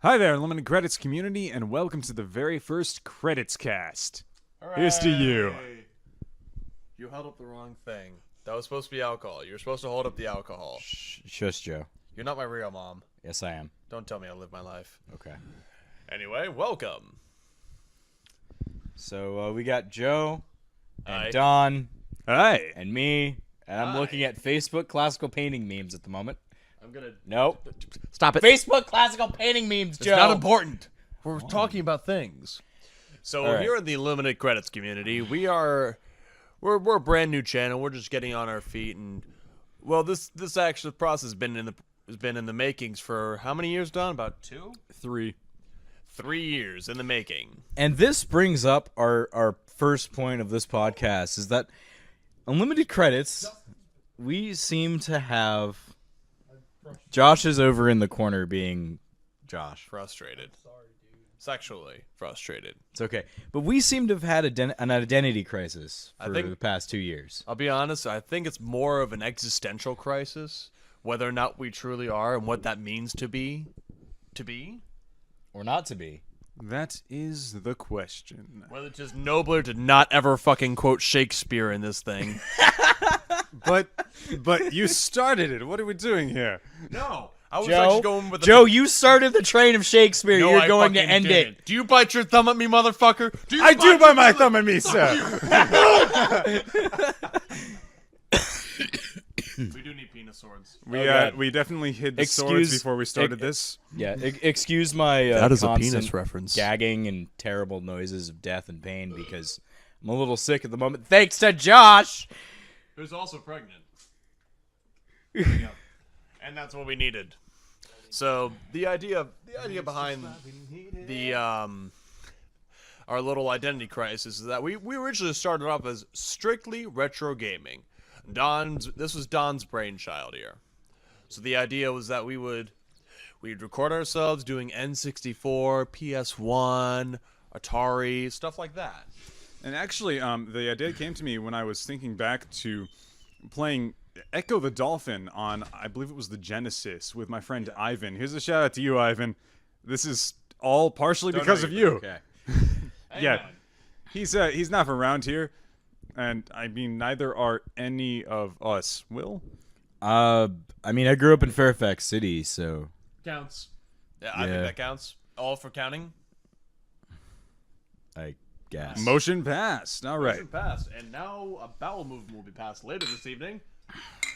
Hi there, Limited Credits community, and welcome to the very first Credits Cast. Hooray. Here's to you. You held up the wrong thing. That was supposed to be alcohol. You're supposed to hold up the alcohol. Shush, Joe. You're not my real mom. Yes, I am. Don't tell me I live my life. Okay. Anyway, welcome. So we got Joe and Hi. Don Hi. and me, and I'm Hi. looking at Facebook classical painting memes at the moment. I'm gonna... Nope. Stop it. Facebook classical painting memes, It's Joe. not important. We're talking about things. So All right. here in the Limited Credits community, we're a brand new channel. We're just getting on our feet, and well, this actual process has been in the makings for how many years, Don? About 3. 3 years in the making. And this brings up our first point of this podcast is that Unlimited Credits, we seem to have... Josh is over in the corner being Josh. Frustrated. Sexually frustrated. It's okay. But we seem to have had an identity crisis I for think- the past 2 years. I'll be honest, I think it's more of an existential crisis, whether or not we truly are and what that means to be. To be? Or not to be. That is the question. Whether it's just nobler to not ever fucking quote Shakespeare in this thing. But you started it. What are we doing here? No. I was Joe, actually going with the... Joe, you started the train of Shakespeare. No, You're I going to fucking end didn't. it. Do you bite your thumb at me, motherfucker? I do by my thumb at me, sir. We do need penis swords. We definitely hid the swords before we started this. Yeah, excuse my That is a constant penis reference. gagging and terrible noises of death and pain because I'm a little sick at the moment. Thanks to Josh. Who's also pregnant. Yep. And that's what we needed. So the idea behind the our little identity crisis is that we originally started off as strictly retro gaming. This was Don's brainchild here. So the idea was that we'd record ourselves doing N64, PS1, Atari, stuff like that. And actually, the idea came to me when I was thinking back to playing Echo the Dolphin on, I believe it was the Genesis, with my friend Ivan. Here's a shout out to you, Ivan. This is all partially because of you. Okay. Yeah, he's not from around here, and I mean neither are any of us. Will? I mean, I grew up in Fairfax City, so Counts. Yeah, I think Yeah. that counts. All for counting. I guess. Motion passed. All right. Motion passed, and now a bowel movement will be passed later this evening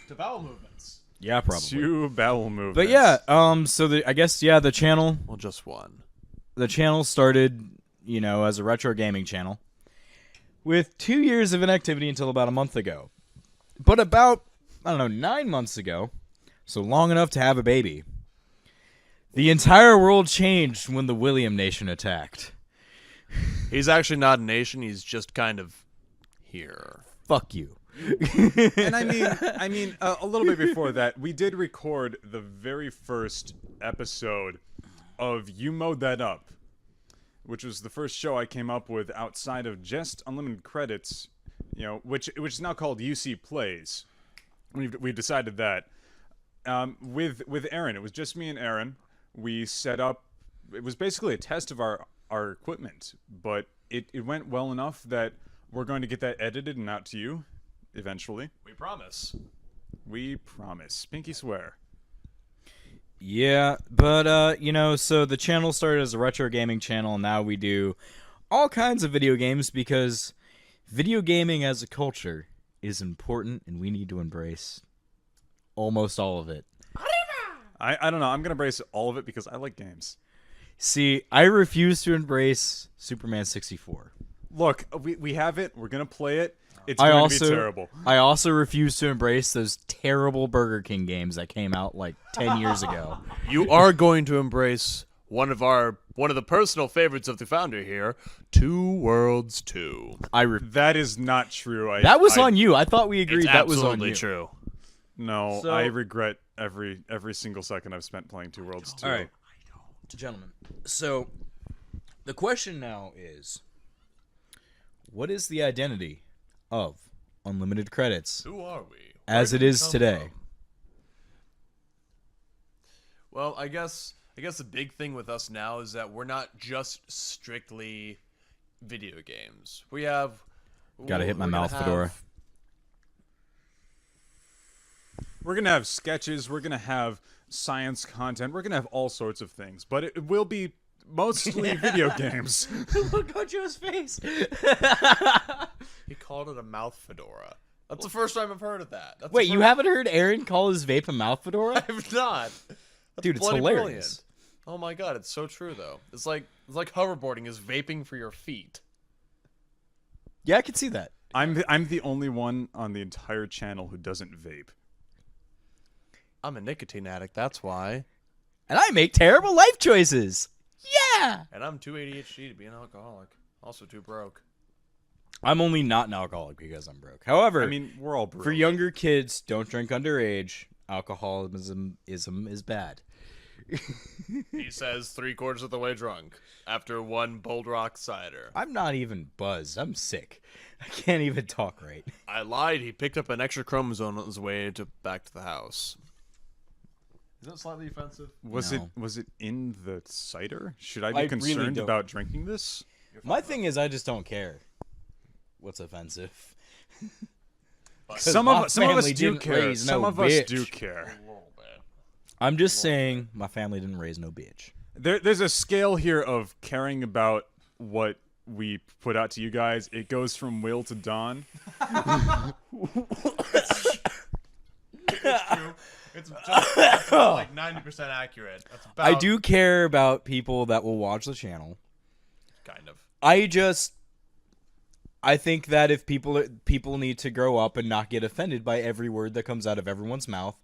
to bowel movements. Yeah, probably. 2 bowel movements. But yeah, so I guess the channel Well, just one. started, as a retro gaming channel with 2 years of inactivity until about a month ago. But about, 9 months ago, so long enough to have a baby, the entire world changed when the William Nation attacked. He's actually not a nation. He's just kind of here. Fuck you. And I mean, a little bit before that, we did record the very first episode of You Mowed That Up, which was the first show I came up with outside of just Unlimited Credits, which is now called UC Plays. We decided that with Aaron. It was just me and Aaron. We set up. It was basically a test of our equipment, but it went well enough that we're going to get that edited and out to you eventually. We promise. We promise. Pinky swear. Yeah, but, so the channel started as a retro gaming channel, and now we do all kinds of video games because video gaming as a culture is important, and we need to embrace almost all of it. I don't know. I'm going to embrace all of it because I like games. See, I refuse to embrace Superman 64. Look, we have it. We're going to play it. It's going to be terrible. I also refuse to embrace those terrible Burger King games that came out like 10 years ago. You are going to embrace one of the personal favorites of the founder here, Two Worlds 2. That is not true. That was on you. I thought we agreed It's that was on absolutely you. true. No, So- I regret every single second I've spent playing Two Worlds 2. All right, gentlemen. So the question now is, what is the identity of Unlimited Credits Who are we? as Where it did we is come today? from? Well, I guess I guess the big thing with us now is that we're not just strictly video games. We have. Gotta hit my we're gonna mouth, Fedora. We're going to have sketches. We're going to have science content. We're going to have all sorts of things. But it will be mostly video games. Look on Joe's face. He called it a mouth fedora. That's the first time I've heard of that. That's Wait, you haven't heard Aaron call his vape a mouth fedora? I've not. That's Dude, it's bloody hilarious. brilliant. Oh my god, it's so true though. It's like hoverboarding is vaping for your feet. Yeah, I can see that. I'm the only one on the entire channel who doesn't vape. I'm a nicotine addict, that's why. And I make terrible life choices. Yeah. And I'm too ADHD to be an alcoholic. Also too broke. I'm only not an alcoholic because I'm broke. However, I mean, we're all broke. for younger kids, don't drink underage. Alcoholism is bad. He says 3/4 of the way drunk after one Bold Rock cider. I'm not even buzzed. I'm sick. I can't even talk right. I lied. He picked up an extra chromosome on his way back to the house. Is that slightly offensive? Was No. it in the cider? Should I be I really concerned don't. about drinking this? My thing is, I just don't care. What's offensive? Some of us do family didn't care. raise Some no of us bitch. do care. A little bit. I'm just saying, my family didn't raise no bitch. There's a scale here of caring about what we put out to you guys. It goes from Will to Don. It's just like 90% accurate. That's about I do care about people that will watch the channel. kind of. I think that if people need to grow up and not get offended by every word that comes out of everyone's mouth,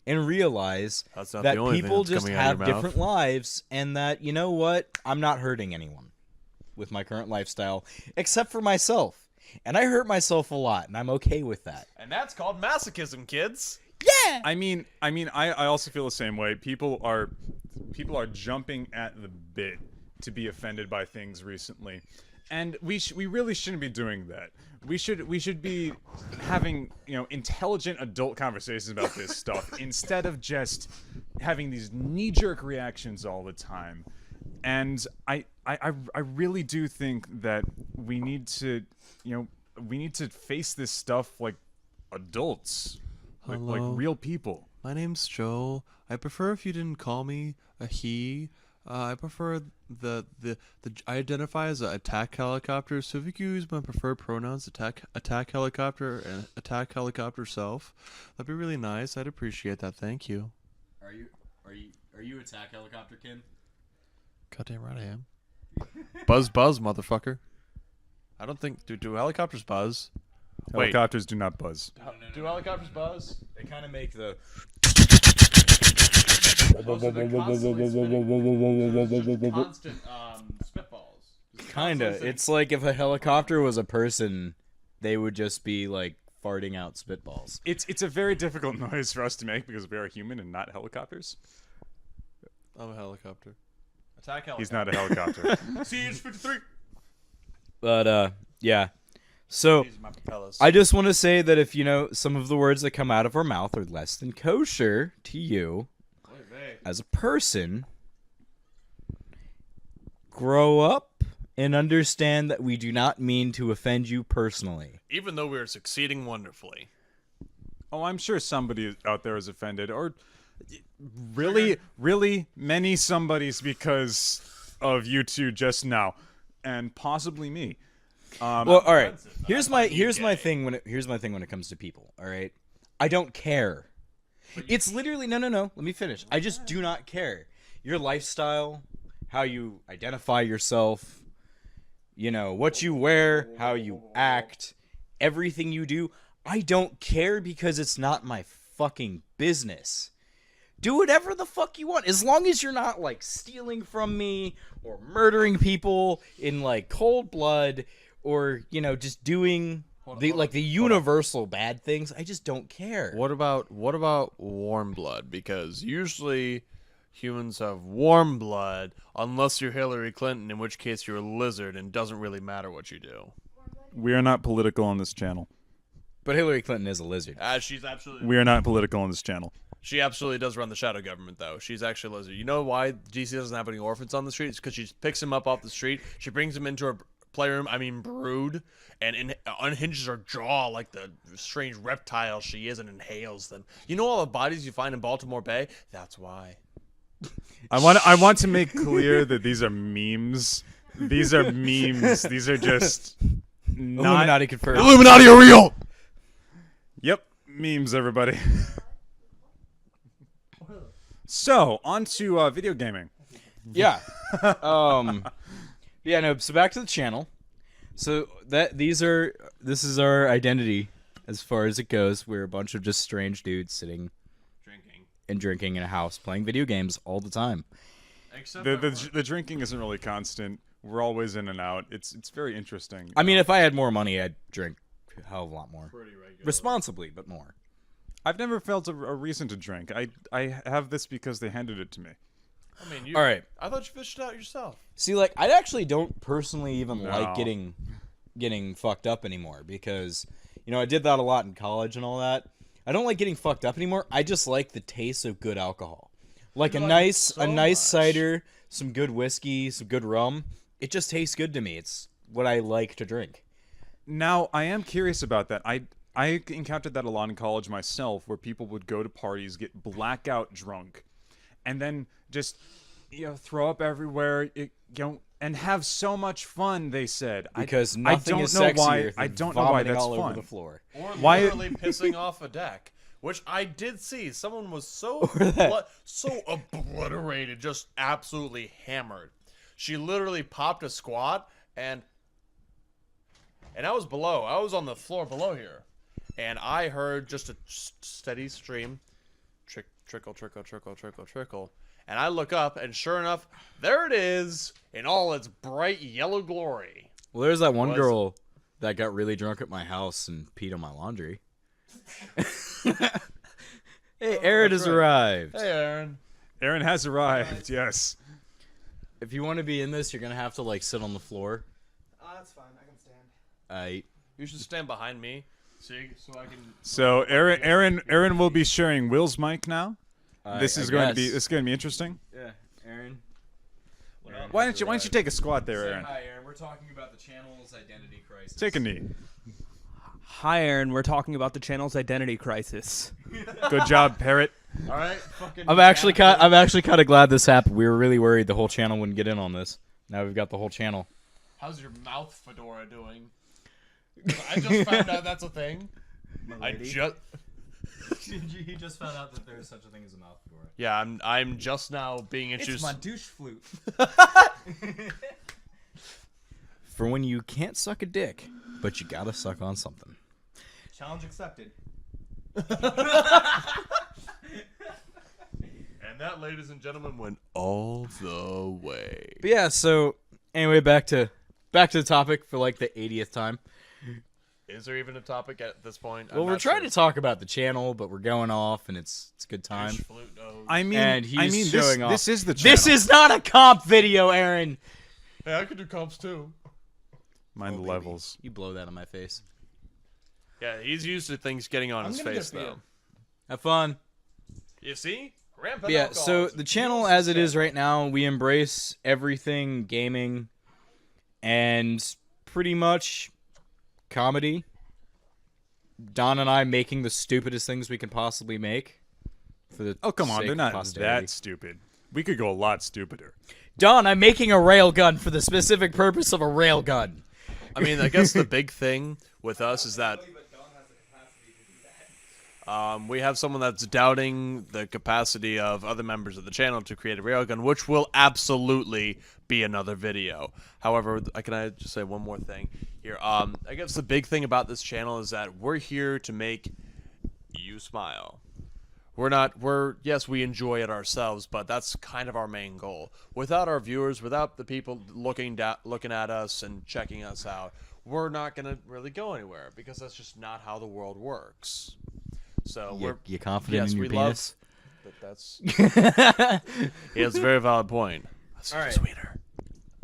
and realize That's not that the only thing people that's just coming out of have your mouth. different lives, and that, you know what, I'm not hurting anyone with my current lifestyle, except for myself. And I hurt myself a lot, and I'm okay with that. And that's called masochism, kids. Yeah. I mean, I also feel the same way. People are jumping at the bit to be offended by things recently, and we really shouldn't be doing that. We should be having, intelligent adult conversations about this stuff instead of just having these knee-jerk reactions all the time. And I really do think that we need to face this stuff like adults. Like Hello. real people. My name's Joel. I prefer if you didn't call me a he. I prefer I identify as an attack helicopter, so if you could use my preferred pronouns, attack helicopter and attack helicopter self, that'd be really nice. I'd appreciate that. Thank you. Are you attack helicopter kid? Goddamn right I am. Buzz, motherfucker. I don't think do helicopters buzz? Wait. Helicopters do not buzz. Do helicopters buzz? They kind of make the. Constant spitballs. Kinda. It's like if a helicopter was a person, they would just be like farting out spitballs. It's a very difficult noise for us to make because we are human and not helicopters. I'm a helicopter. Attack helicopter. He's not a helicopter. Siege 53. But yeah. So These are my propellers. I just want to say that if some of the words that come out of our mouth are less than kosher to you as a person, grow up and understand that we do not mean to offend you personally. Even though we're succeeding wonderfully. Oh, I'm sure somebody out there is offended, or really many somebodies because of you two just now, and possibly me. Well, all right. offensive. Here's I my find you here's my gay. thing when it comes to people. All right, I don't care. It's literally no. Let me finish. I just do not care. Your lifestyle, how you identify yourself, what you wear, how you act, everything you do. I don't care because it's not my fucking business. Do whatever the fuck you want, as long as you're not like stealing from me or murdering people in like cold blood, or just doing the universal bad things. I just don't care. What about warm blood? Because usually humans have warm blood unless you're Hillary Clinton, in which case you're a lizard and doesn't really matter what you do. We are not political on this channel. But Hillary Clinton is a lizard. She's absolutely. We are not political on this channel. She absolutely does run the shadow government, though. She's actually a lizard. You know why DC doesn't have any orphans on the street? It's because she picks them up off the street. She brings them into her playroom, brood, and unhinges her jaw like the strange reptile she is and inhales them. You know all the bodies you find in Baltimore Bay? That's why. I want to make clear that these are memes. These are memes. These are just not... Illuminati confirmed. Illuminati are real! Yep, memes, everybody. So, on to video gaming. Yeah. Yeah, no, so back to the channel. So this is our identity as far as it goes. We're a bunch of just strange dudes sitting drinking in a house playing video games all the time. Except The drinking isn't really constant. We're always in and out. It's very interesting. I mean, if I had more money, I'd drink a hell of a lot more. pretty regular. Responsibly, but more. I've never felt a reason to drink. I have this because they handed it to me. I mean, you, All right. I thought you fished it out yourself. See, like, I actually don't personally even like No. getting fucked up anymore because, you know, I did that a lot in college and all that. I don't like getting fucked up anymore. I just like the taste of good alcohol. Like You a like nice it so nice much. cider, some good whiskey, some good rum. It just tastes good to me. It's what I like to drink. Now, I am curious about that. I encountered that a lot in college myself, where people would go to parties, get blackout drunk, and then just throw up everywhere, and have so much fun. They said Because I nothing don't is know sexier why. than I don't know why vomiting that's all fun. over the floor. Or Why- literally pissing off a deck, which I did see. Someone was so so obliterated, just absolutely hammered. She literally popped a squat, and I was below. I was on the floor below here, and I heard just a steady stream, trickle, trickle, trickle, trickle, trickle. And I look up, and sure enough, there it is in all its bright yellow glory. Well, there's that one Was- girl that got really drunk at my house and peed on my laundry. Hey, Aaron has arrived. Hey, Aaron. Aaron has arrived. Yes. If you want to be in this, you're gonna have to like sit on the floor. That's fine. I can stand. You should stand behind me, so I can. So Aaron will be sharing Will's mic now. This is going to be guess. interesting. Yeah, Aaron. Why don't you take a squat there, Say Aaron? hi, Aaron. We're talking about the channel's identity crisis. Take a knee. Hi, Aaron. We're talking about the channel's identity crisis. Good job, Parrot. All right, fucking. I'm actually kind of glad this happened. We were really worried the whole channel wouldn't get in on this. Now we've got the whole channel. How's your mouth fedora doing? I just found out that's a thing. He just found out that there's such a thing as a mouth fedora. Yeah, I'm just now being introduced. douche flute. For when you can't suck a dick, but you gotta suck on something. Challenge accepted. And that, ladies and gentlemen, went all the way. But yeah, so anyway, back to the topic for like the 80th time. Is there even a topic at this point? Well, we're trying to talk about the channel, but we're going off, and it's a good time. I mean, And he's showing off. This is the channel. This is not a comp video, Aaron. Hey, I could do comps too. Mind the baby. levels. You blow that on my face. Yeah, he's used to things getting on his face though. Have fun. You see? Rampant But yeah, alcohol. so the channel as it is right now, we embrace everything gaming and pretty much comedy. Don and I making the stupidest things we can possibly make. For the Oh, come on. sake They're of not posterity. that stupid. We could go a lot stupider. Don, I'm making a railgun for the specific purpose of a railgun. I mean, I guess the big thing with us is that we have someone that's doubting the capacity of other members of the channel to create a railgun, which will absolutely be another video. However, can I just say one more thing here? I guess the big thing about this channel is that we're here to make you smile. Yes, we enjoy it ourselves, but that's kind of our main goal. Without our viewers, without the people looking at us and checking us out, we're not going to really go anywhere because that's just not how the world works. So You confident yes, in your we penis? love that's yeah, it's a very valid point. All right. Sweeter.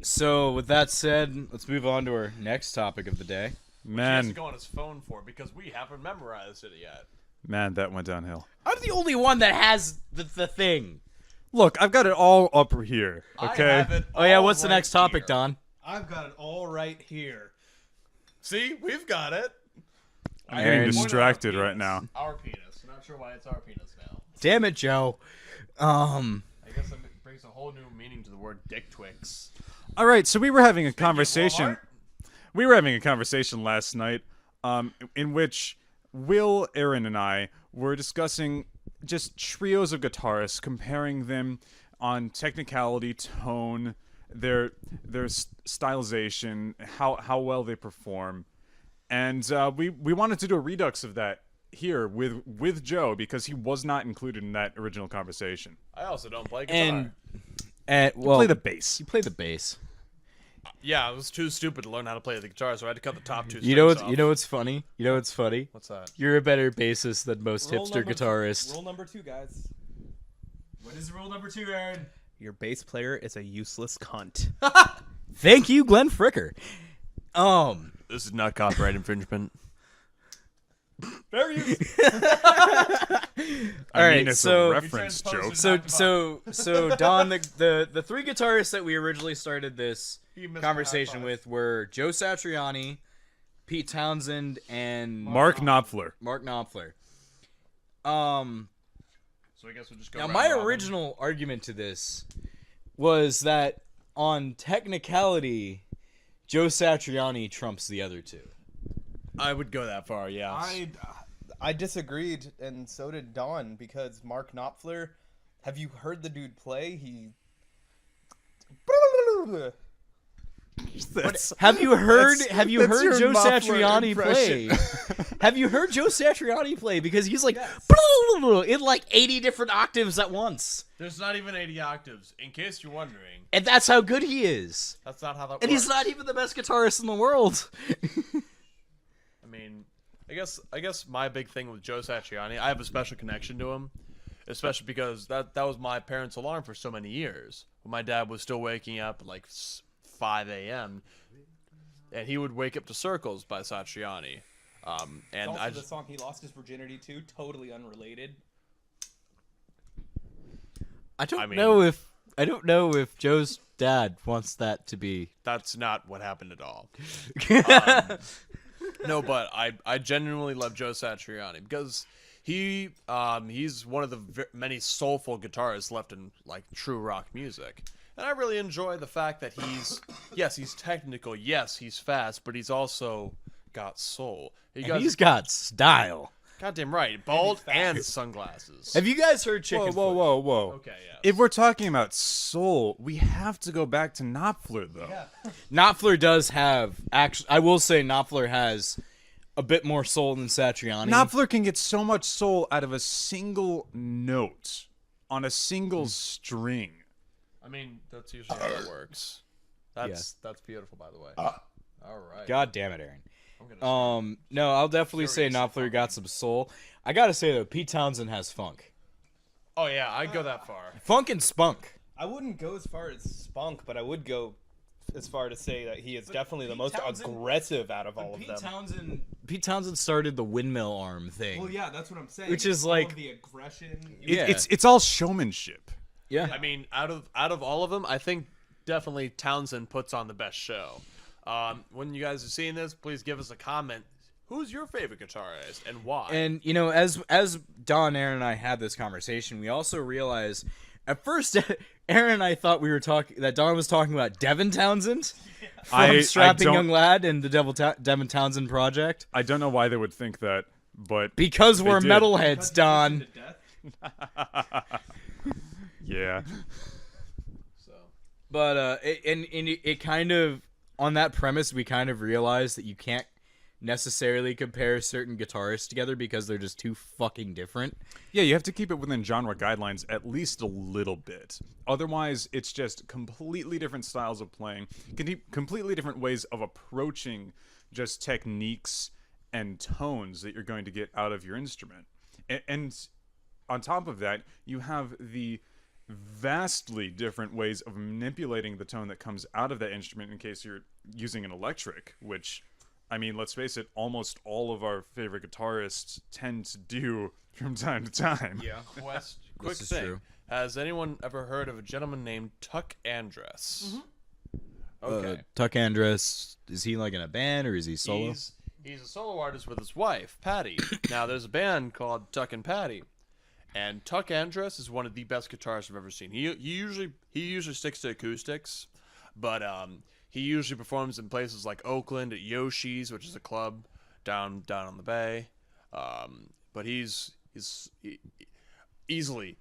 So, with that said, let's move on to our next topic of the day. He has Man, to go on his phone for because we haven't memorized it yet. Man, that went downhill. I'm the only one that has the thing. Look, I've got it all up here. Okay. I have it Oh yeah, all what's the right next topic, here. Don? I've got it all right here. See, we've got it. I'm Aaron. getting distracted right now. Our penis. Not sure why it's our penis now. Damn it, Joe. I guess it brings a whole new meaning to the word dick twix. All right, so we were having a conversation. Walmart? We were having a conversation last night, in which Will, Aaron, and I were discussing just trios of guitarists, comparing them on technicality, tone, their stylization, how well they perform, and we wanted to do a redux of that here with Joe because he was not included in that original conversation. I also don't play guitar. And well, Play the bass. you play the bass. Yeah, I was too stupid to learn how to play the guitar, so I had to cut the top two strings You know what's off. you know what's funny? You know what's funny? What's that? You're a better bassist than most Rule hipster number- guitarists. Rule number 2, guys. What is rule number 2, Aaron? Your bass player is a useless cunt. Thank you, Glenn Fricker. This is not copyright infringement. Very I right, mean, it's so- a reference joke. So Don, the three guitarists that we originally started this He missed conversation my high with were Joe Satriani, Pete Townsend, and Mark Knopfler. Mark Knopfler. So I guess we'll just go Now, round my robin. original argument to this was that on technicality, Joe Satriani trumps the other two. I would go that far, yeah. I disagreed, and so did Don, because Mark Knopfler, have you heard the dude play? He... Have you heard? That's- Have you that's heard your Joe Knopfler Satriani impression. play? Have you heard Joe Satriani play? Because he's like in like 80 different octaves at once, There's not even 80 octaves, in case you're wondering. and that's how good he is. That's not how that works. And he's not even the best guitarist in the world. I mean, I guess my big thing with Joe Satriani, I have a special connection to him, especially because that was my parents' alarm for so many years. When my dad was still waking up at like 5 a.m., and he would wake up to Circles by Satriani. And Also, I the just, song he lost his virginity to, totally unrelated. I don't mean- know if Joe's dad wants that to be. that's not what happened at all. No, but I genuinely love Joe Satriani because he's one of the many soulful guitarists left in like true rock music. And I really enjoy the fact that he's technical, yes, he's fast, but he's also got soul. He's got style. goddamn right, bald and sunglasses. Have you guys heard Chicken Whoa, Foot? whoa, whoa. Okay, yeah. If we're talking about soul, we have to go back to Knopfler, though. Knopfler does have actually. I will say Knopfler has a bit more soul than Satriani. Knopfler can get so much soul out of a single note on a single string. I mean, that's usually how it works. That's beautiful, by the way. All right. God damn it, Aaron. I'm gonna No, I'll definitely say Curious. Knopfler got some soul. I gotta say though, Pete Townsend has funk. Oh yeah, I'd go that far. Funk and spunk. I wouldn't go as far as spunk, but I would go as far to say that he is definitely the Pete most Townsend- aggressive out of all of them. Pete Townsend started the windmill arm thing. Well, yeah, that's what I'm saying. Which is It's all like- of the aggression. Yeah. It's all showmanship. Yeah. I mean, out of all of them, I think definitely Townsend puts on the best show. When you guys are seeing this, please give us a comment. Who's your favorite guitarist and why? And you know, as Don, Aaron, and I had this conversation, we also realized at first Aaron and I thought we were talking that Don was talking about Devin Townsend from I Strapping don't- Young Lad and the Devin Townsend project. I don't know why they would think that, but Because we're did. metalheads, Don. yeah. so But it kind of on that premise we kind of realized that you can't necessarily compare certain guitarists together because they're just too fucking different. Yeah, you have to keep it within genre guidelines at least a little bit. Otherwise, it's just completely different styles of playing, completely different ways of approaching just techniques and tones that you're going to get out of your instrument. And on top of that, you have the vastly different ways of manipulating the tone that comes out of that instrument in case you're using an electric, which I mean, let's face it, almost all of our favorite guitarists tend to do from time to time. Yeah. Quick is thing. true. Has anyone ever heard of a gentleman named Tuck Andress? Okay. Tuck Andress, is he like in a band or is he solo? He's a solo artist with his wife, Patty. Now, there's a band called Tuck and Patty. And Tuck Andress is one of the best guitarists I've ever seen. He usually sticks to acoustics, but he usually performs in places like Oakland at Yoshi's, which is a club down on the bay. But he's easily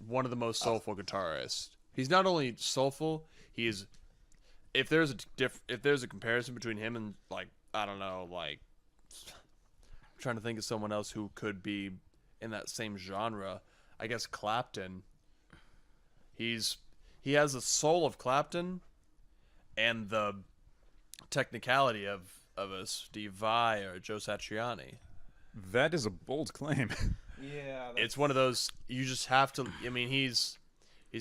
one of the most soulful guitarists. He's not only soulful, he is. If there's a comparison between him and, like, I don't know, like, I'm trying to think of someone else who could be in that same genre. I guess Clapton. He has the soul of Clapton and the technicality of a Steve Vai or Joe Satriani. That is a bold claim. Yeah, It's one of those you just have to. I mean, he's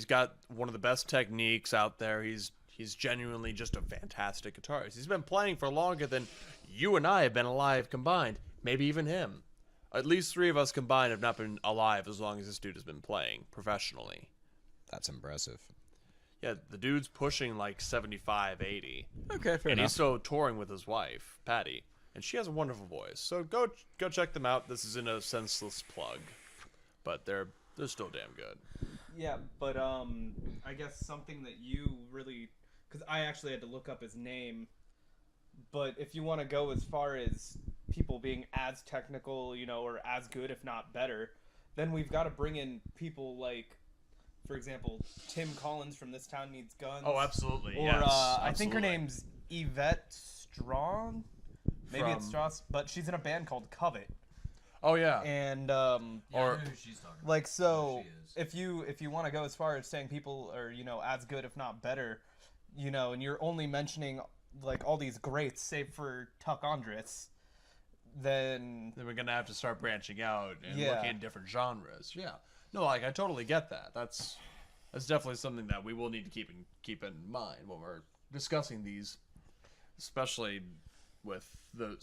got one of the best techniques out there. He's genuinely just a fantastic guitarist. He's been playing for longer than you and I have been alive combined. Maybe even him. At least 3 of us combined have not been alive as long as this dude has been playing professionally. That's impressive. Yeah, the dude's pushing like 75, 80. Okay, fair And enough. he's still touring with his wife, Patty. And she has a wonderful voice. So go check them out. This isn't a senseless plug. But they're still damn good. Yeah, but I guess something that you really, because I actually had to look up his name. But if you want to go as far as people being as technical, you know, or as good, if not better, then we've got to bring in people like, for example, Tim Collins from This Town Needs Guns. Oh, absolutely. Or yes, I think her absolutely. name's Yvette Strong. Maybe it's Strauss, but she's in a band called Covet. Oh yeah. And Or- I know who she's talking about. like, so She is. if you want to go as far as saying people are, you know, as good if not better, you know, and you're only mentioning like all these greats save for Tuck Andress, then Then we're gonna have to start branching out and Yeah. looking at different genres. Yeah. No, like I totally get that. That's definitely something that we will need to keep in mind when we're discussing these, especially with the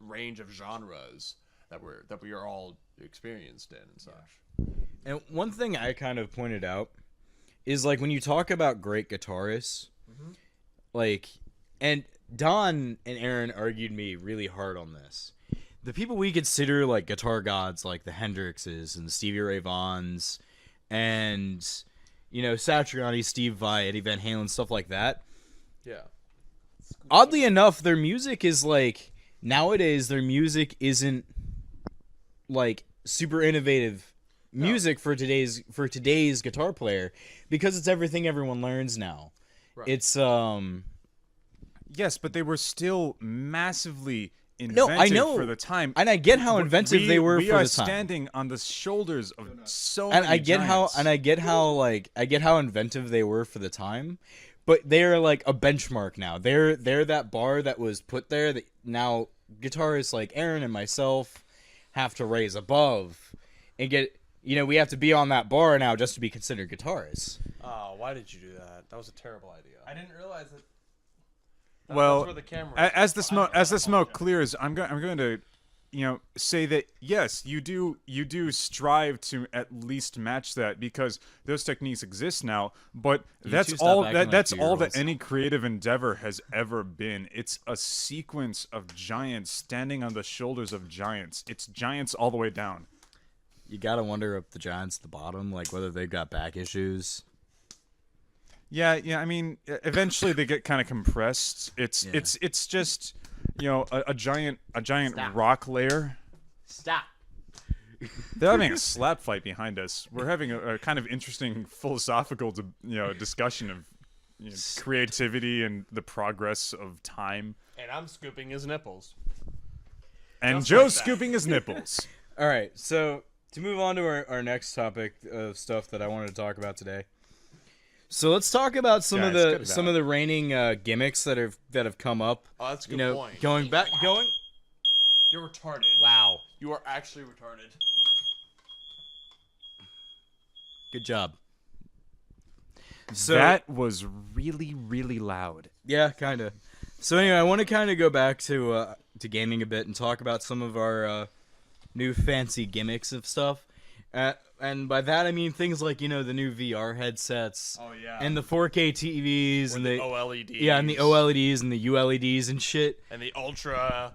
range of genres that we are all experienced in and such. And one thing I kind of pointed out is, like, when you talk about great guitarists, like, and Don and Aaron argued me really hard on this. The people we consider, like, guitar gods, like the Hendrixes and Stevie Ray Vaughns and, you know, Satriani, Steve Vai, Eddie Van Halen, stuff like that. Yeah. Oddly enough, their music is, like, nowadays their music isn't, like, super innovative music for today's guitar player, because it's everything everyone learns now. Right. It's Yes, but they were still massively No, inventive I know. for the time. and I get how inventive they were we for are the time. standing on the shoulders of so And many I get giants. how I get how inventive they were for the time, but they're like a benchmark now. They're that bar that was put there that now guitarists like Aaron and myself have to raise above and get. You know, we have to be on that bar now just to be considered guitarists. Oh, why did you do that? That was a terrible idea. I didn't realize it. Well, That's where the camera as the smoke clears, I'm going to, you know, say that yes, you do strive to at least match that, because those techniques exist now. But that's two stop all acting like that's all that 2-year-olds. any creative endeavor has ever been. It's a sequence of giants standing on the shoulders of giants. It's giants all the way down. You gotta wonder if the Giants at the bottom, like whether they've got back issues. Yeah. I mean, eventually they get kind of compressed. It's just, you know, a giant Stop. rock layer. Stop. They're having a slap fight behind us. We're having a kind of interesting philosophical, discussion of creativity and the progress of time. And I'm scooping his nipples. And Just Joe's like that. scooping his nipples. All right, so to move on to our next topic of stuff that I wanted to talk about today. So let's talk about some Guys, cut of it out. the reigning gimmicks that have come up. Oh, that's a good You know, point. going. You're retarded. Wow, You are actually retarded. good job. So That was really, really loud. yeah, kind of. So anyway, I want to kind of go back to gaming a bit and talk about some of our new fancy gimmicks of stuff. And by that I mean things like, the new VR headsets. Oh yeah. And the 4K TVs and the the OLEDs. Yeah, and the OLEDs and the ULEDs and shit. And the Ultra.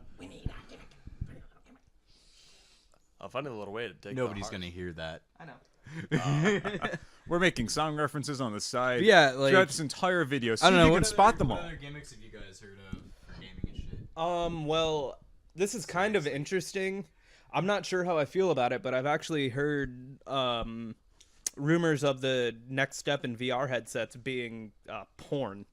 I'll find a little way to take. Nobody's gonna hear that. I know. We're making song references on the side. Yeah, like throughout this entire video, so I don't know. you can spot them all. What other gimmicks have you guys heard of for gaming and shit? Well, this is kind of interesting. I'm not sure how I feel about it, but I've actually heard rumors of the next step in VR headsets being porn.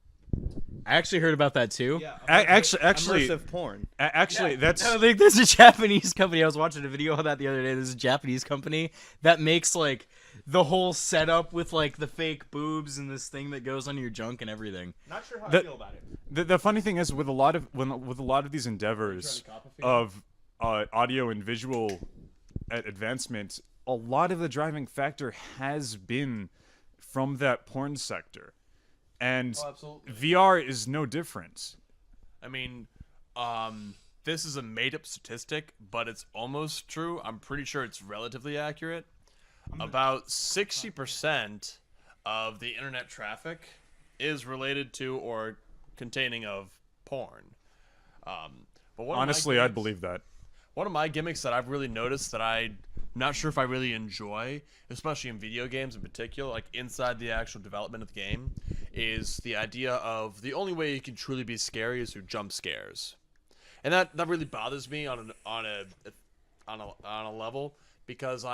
I actually heard about that too. Yeah, Actually, immersive porn. That's I think there's a Japanese company. I was watching a video on that the other day. There's a Japanese company that makes like the whole setup with like the fake boobs and this thing that goes on your junk and everything. Not sure how The- I feel about it. the funny thing is with a lot of these endeavors of audio and visual advancement, a lot of the driving factor has been from that porn sector, and VR is no different. I mean, this is a made-up statistic, but it's almost true. I'm pretty sure it's relatively accurate. About 60% of the internet traffic is related to or containing of porn. But Honestly, I'd believe that. One of my gimmicks that I've really noticed that I'm not sure if I really enjoy, especially in video games in particular, like inside the actual development of the game, is the idea of the only way you can truly be scary is through jump scares, and that really bothers me on a level, because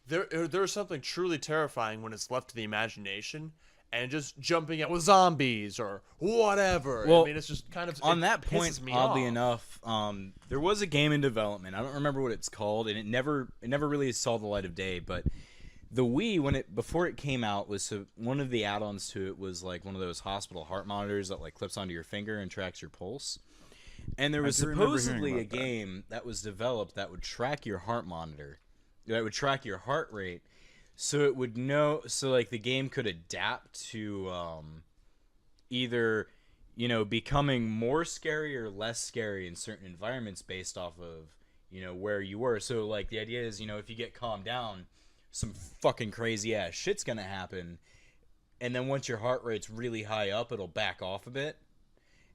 there's something truly terrifying when it's left to the imagination. And just jumping out with zombies or whatever. Well, I mean, it's just kind of On it that pisses point, me oddly off. enough, there was a game in development. I don't remember what it's called, and it never really saw the light of day. But the Wii, before it came out, one of the add-ons to it was like one of those hospital heart monitors that like clips onto your finger and tracks your pulse. And there was do remember hearing supposedly a about that. game that was developed that would track your heart monitor, that would track your heart rate. So it would know, so like the game could adapt to either, becoming more scary or less scary in certain environments based off of, where you were. So like the idea is, if you get calmed down, some fucking crazy ass shit's gonna happen. And then once your heart rate's really high up, it'll back off a bit.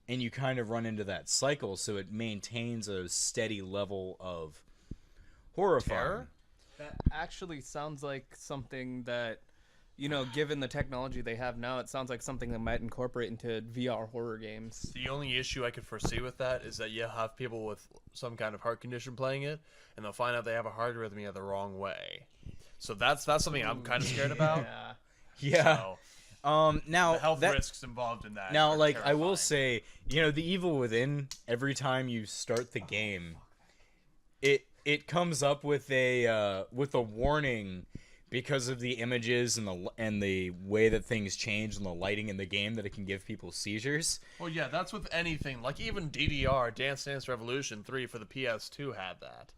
And you kind of run into that cycle, so it maintains a steady level of horrifying. Terror? That actually sounds like something that, given the technology they have now, it sounds like something that might incorporate into VR horror games. The only issue I could foresee with that is that you have people with some kind of heart condition playing it, and they'll find out they have a heart arrhythmia the wrong way. So that's something I'm kind of scared about. Yeah. Yeah. So, Now the health that, risks involved in that. Now, are like, I will terrifying. say, the Evil Within, every time you start the game, it comes up with a warning because of the images and the way that things change and the lighting in the game, that it can give people seizures. Well, yeah, that's with anything. Like even DDR, Dance Dance Revolution 3 for the PS2 had that.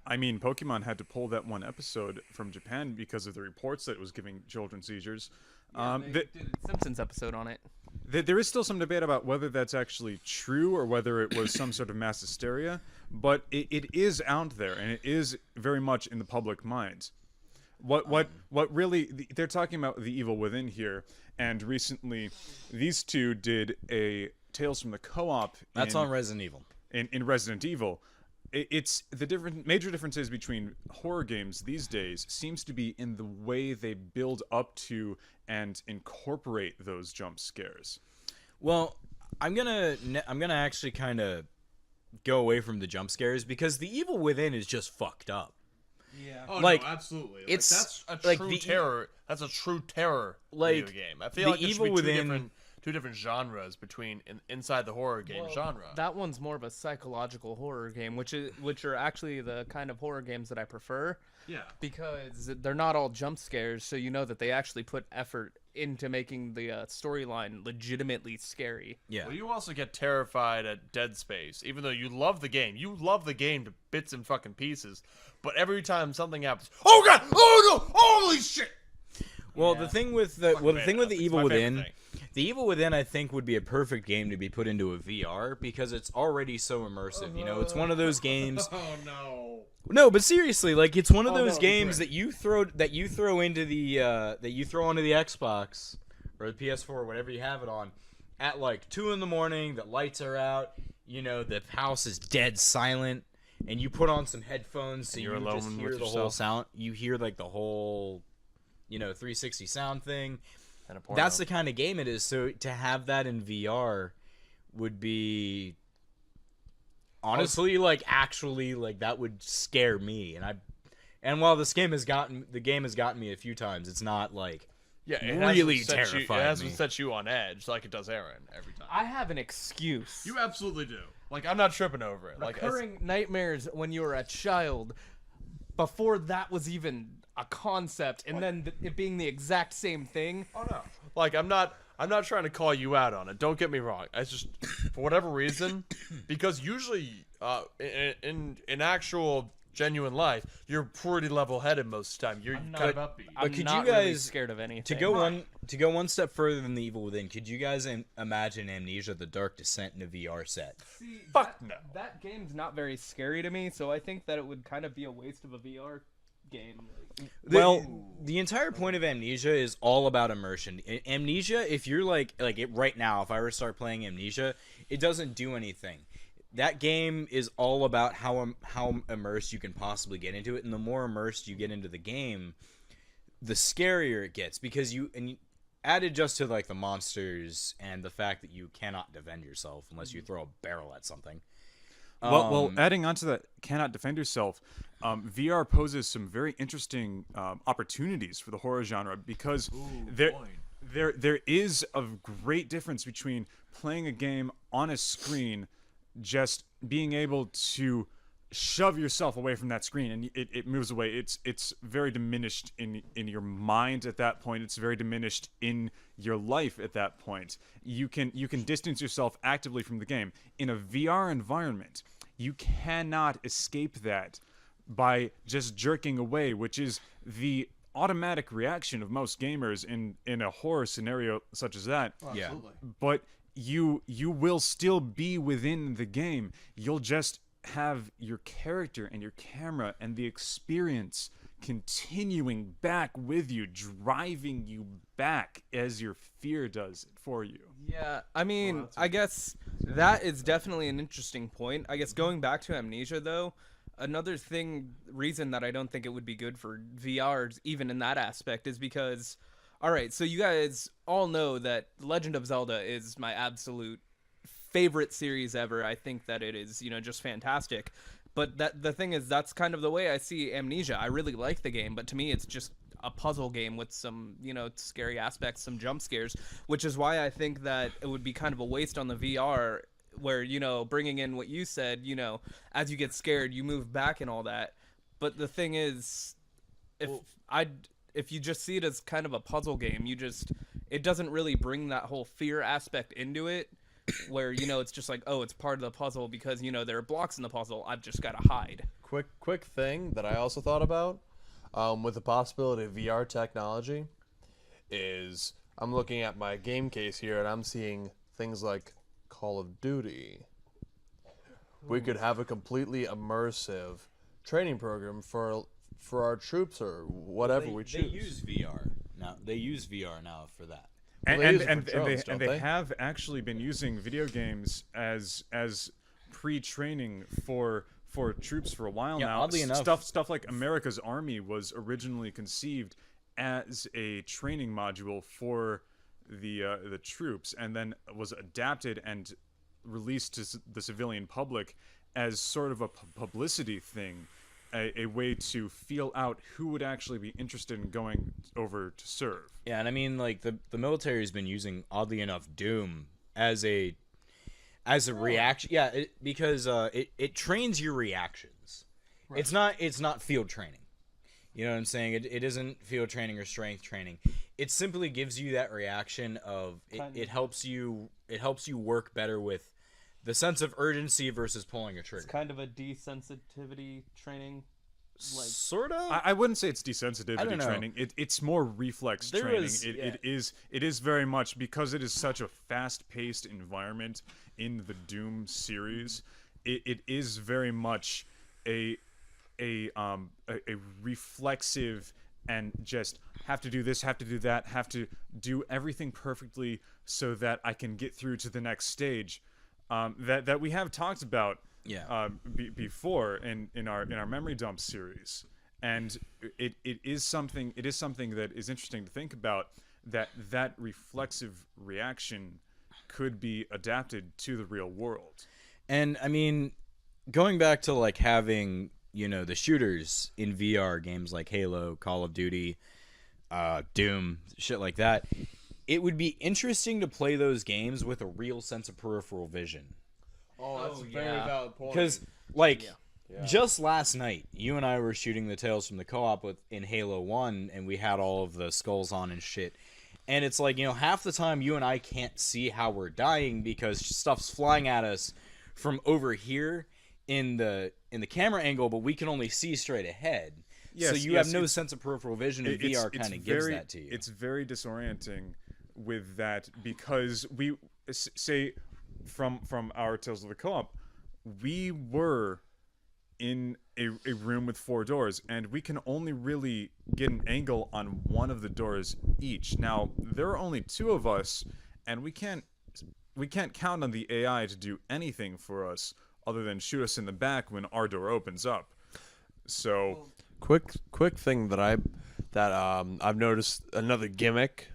I mean, Pokemon had to pull that one episode from Japan because of the reports that it was giving children seizures. They did a Simpsons episode on it. There is still some debate about whether that's actually true or whether it was some sort of mass hysteria, but it is out there, and it is very much in the public mind. What really they're talking about the Evil Within here, and recently these two did a Tales from the Co-op. That's on Resident Evil. In Resident Evil. It's the major differences between horror games these days seems to be in the way they build up to and incorporate those jump scares. Well, I'm gonna actually kind of go away from the jump scares, because the Evil Within is just fucked up. Yeah. Oh, Like, no, absolutely. it's that's a like true the- terror. That's a true terror Like, video game. I feel the like there should Evil be Within- two different genres between inside the horror game genre. That one's more of a psychological horror game, which are actually the kind of horror games that I prefer. Yeah. Because they're not all jump scares, so you know that they actually put effort into making the storyline legitimately scary. Yeah. Well, you also get terrified at Dead Space, even though you love the game. You love the game to bits and fucking pieces, but every time something happens, oh god, oh no, holy shit! Well, the thing with the Evil my favorite Within, thing. The Evil Within, I think, would be a perfect game to be put into a VR because it's already so immersive. You know, it's one of those games. Oh no. No, but seriously, like it's one of Oh, those no, games great. that you throw into the onto the Xbox or the PS4 or whatever you have it on at like 2 a.m. The lights are out. You know, the house is dead silent, and you put on some headphones so you're you alone just hear with the whole yourself. sound. You hear like the whole, 360 sound thing. And a porno. That's the kind of game it is. So to have that in VR would be honestly actually that would scare me. And while the game has gotten me a few times, it's not like yeah, it really hasn't set you, terrified it hasn't me. set you on edge like it does Aaron every time. I have an excuse. You absolutely do. Like I'm not tripping over it. Like Recurring nightmares when you were a child, before that was even a concept, and then it being the exact same thing. oh no. Like I'm not trying to call you out on it. Don't get me wrong. It's just for whatever reason, because usually in actual genuine life, you're pretty level-headed most of the time. You're kind of upbeat. I'm could you not really guys- scared of anything. to go one step further than the Evil Within, could you guys imagine Amnesia: The Dark Descent in a VR set? See, Fuck no. That game's not very scary to me, so I think that it would kind of be a waste of a VR game. The entire point of Amnesia is all about immersion. Amnesia, if you're right now, if I were to start playing Amnesia, it doesn't do anything. That game is all about how immersed you can possibly get into it, and the more immersed you get into the game, the scarier it gets because you added just to the monsters and the fact that you cannot defend yourself unless you throw a barrel at something. Well, adding on to that, cannot defend yourself. VR poses some very interesting opportunities for the horror genre because there is a great difference between playing a game on a screen, just being able to shove yourself away from that screen and it moves away. It's very diminished in your mind at that point. It's very diminished in your life at that point. You can distance yourself actively from the game. In a VR environment, you cannot escape that by just jerking away, which is the automatic reaction of most gamers in a horror scenario such as that. Yeah. Absolutely. But you will still be within the game. You'll just have your character and your camera and the experience continuing back with you, driving you back as your fear does it for you. Yeah, I mean, I guess that is definitely an interesting point. I guess going back to Amnesia, though, another reason that I don't think it would be good for VRs, even in that aspect, is because, all right, so you guys all know that Legend of Zelda is my absolute favorite series ever. I think that it is, just fantastic. But the thing is, that's kind of the way I see Amnesia. I really like the game, but to me, it's just a puzzle game with some, scary aspects, some jump scares, which is why I think that it would be kind of a waste on the VR where, bringing in what you said, as you get scared, you move back and all that. But the thing is, if you just see it as kind of a puzzle game, it doesn't really bring that whole fear aspect into it. Where it's just like, oh, it's part of the puzzle because there are blocks in the puzzle. I've just got to hide. Quick thing that I also thought about with the possibility of VR technology is I'm looking at my game case here and I'm seeing things like Call of Duty. We could have a completely immersive training program for our troops or whatever we choose. They use VR now. They use VR now for that. Well, they use it And for drones, they don't they? have actually been using video games as pre-training for troops for a while Yeah, now. oddly enough- Stuff like America's Army was originally conceived as a training module for the troops, and then was adapted and released to the civilian public as sort of a publicity thing. A way to feel out who would actually be interested in going over to serve. Yeah, and I mean, the military has been using, oddly enough, Doom as a reaction. Yeah, because it trains your reactions. Right. It's not field training. You know what I'm saying? It isn't field training or strength training. It simply gives you that reaction of it helps you work better with the sense of urgency versus pulling a trigger. It's kind of a desensitivity training. Sort of. I wouldn't say it's desensitivity I don't know. training. It's more reflex There training. is- It is very much, because it is such a fast-paced environment in the Doom series. It is very much a reflexive, and just have to do this, have to do that, have to do everything perfectly so that I can get through to the next stage. That we have talked about before in our memory dump series, and it is something that is interesting to think about, that reflexive reaction could be adapted to the real world. And I mean, going back to like having, you know, the shooters in VR games like Halo, Call of Duty, Doom, shit like that, it would be interesting to play those games with a real sense of peripheral vision. Oh, that's a very valid point. Because, like, just last night, you and I were shooting the Tales from the Co-op in Halo 1, and we had all of the skulls on and shit. And it's like, you know, half the time you and I can't see how we're dying because stuff's flying at us from over here in the camera angle, but we can only see straight ahead. So you have no sense of peripheral vision, and VR kind of gives that to you. It's very disorienting with that, because we say from our Tales of the Co-op, we were in a room with 4 doors, and we can only really get an angle on one of the doors each. Now, there are only 2 of us, and we can't count on the AI to do anything for us other than shoot us in the back when our door opens up. So quick thing that I've noticed, another gimmick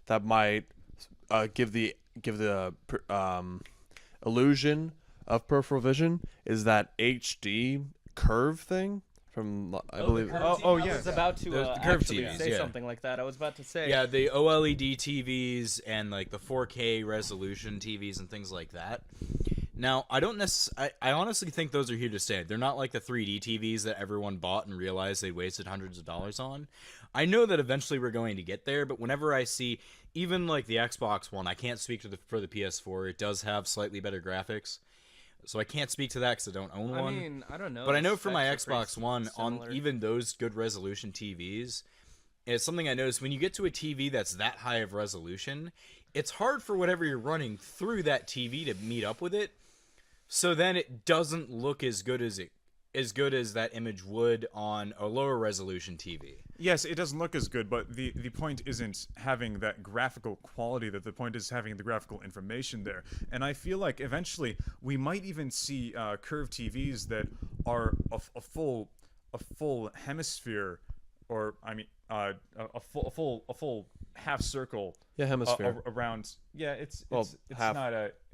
that might give the illusion of peripheral vision is that HD curve thing from, I believe. I was about to The curved actually TVs, say yeah. something like that. I was about to say. Yeah, the OLED TVs and like the 4K resolution TVs and things like that. Now, I honestly think those are here to stay. They're not like the 3D TVs that everyone bought and realized they wasted hundreds of dollars on. I know that eventually we're going to get there, but whenever I see even like the Xbox One, I can't speak for the PS4. It does have slightly better graphics. So I can't speak to that because I don't own one. I mean, I don't know. But I the know for my specs are pretty Xbox One, on similar. even those good resolution TVs, it's something I noticed when you get to a TV that's that high of resolution, it's hard for whatever you're running through that TV to meet up with it. So then it doesn't look as good as that image would on a lower resolution TV. yes, it doesn't look as good, but the point isn't having that graphical quality. That the point is having the graphical information there. And I feel like eventually we might even see curved TVs that are a full hemisphere, or I mean a full half circle. Yeah, hemisphere. Around. Yeah, it's half.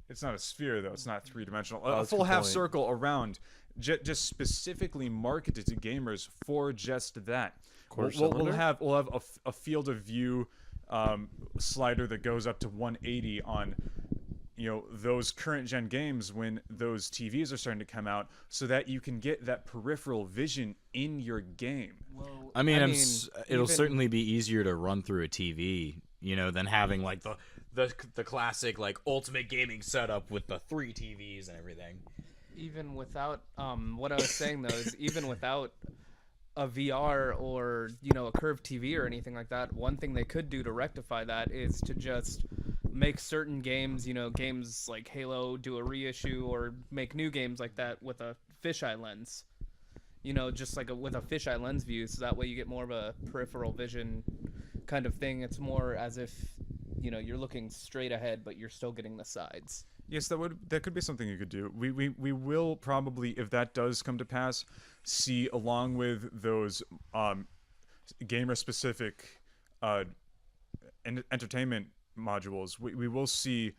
it's not a sphere though. It's not 3-dimensional. Oh, A that's a full good half point. circle around, just specifically marketed to gamers for just that. Quarter We'll cylinder? have a field of view slider that goes up to 180 on, you know, those current gen games when those TVs are starting to come out, so that you can get that peripheral vision in your game. Well, I mean, it'll even- certainly be easier to run through a TV, you know, than having like the classic like ultimate gaming setup with the 3 TVs and everything. Even without what I was saying though is even without a VR or, you know, a curved TV or anything like that, one thing they could do to rectify that is to just make certain games, you know, games like Halo do a reissue, or make new games like that with a fisheye lens. You know, just like with a fisheye lens view, so that way you get more of a peripheral vision kind of thing. It's more as if, you know, you're looking straight ahead, but you're still getting the sides. Yes, that could be something you could do. We will probably, if that does come to pass, see, along with those gamer specific entertainment modules, we will see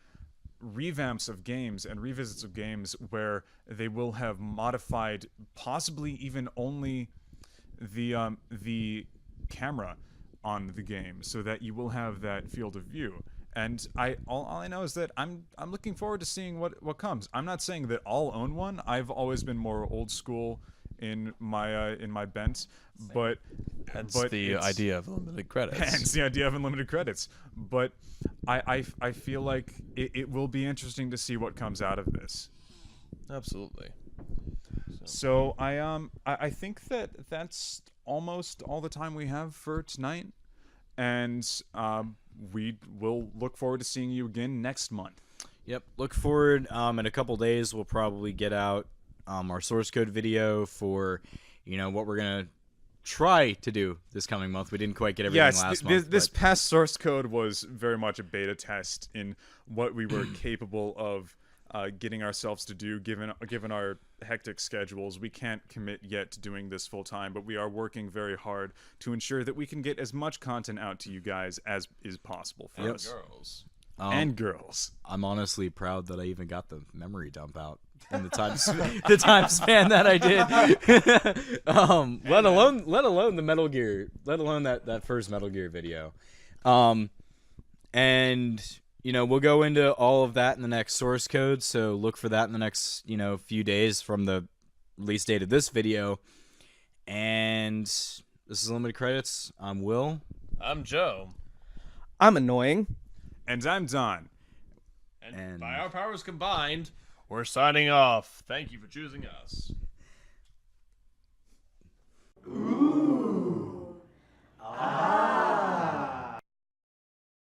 revamps of games and revisits of games where they will have modified, possibly even only the camera on the game, so that you will have that field of view. And all I know is that I'm looking forward to seeing what comes. I'm not saying that I'll own one. I've always been more old school in my bent, but the it's- idea of limited credits. Hence the idea of unlimited credits. But I feel like it will be interesting to see what comes out of this. Absolutely. So I think that's almost all the time we have for tonight, and we will look forward to seeing you again next month. Yep. Look forward. In a couple days, we'll probably get out our source code video for, what we're gonna try to do this coming month. We didn't quite get everything last month. This past source code was very much a beta test in what we were capable of getting ourselves to do, given our hectic schedules. We can't commit yet to doing this full time, but we are working very hard to ensure that we can get as much content out to you guys as is possible for us. Girls. And girls. I'm honestly proud that I even got the memory dump out in the time the time span that I did. Let alone the Metal Gear, let alone that first Metal Gear video. And we'll go into all of that in the next source code, so look for that in the next few days from the release date of this video. And this is Limited Credits. I'm Will. I'm Joe. I'm annoying. And I'm Don. And by our powers combined, we're signing off. Thank you for choosing us. Ooh.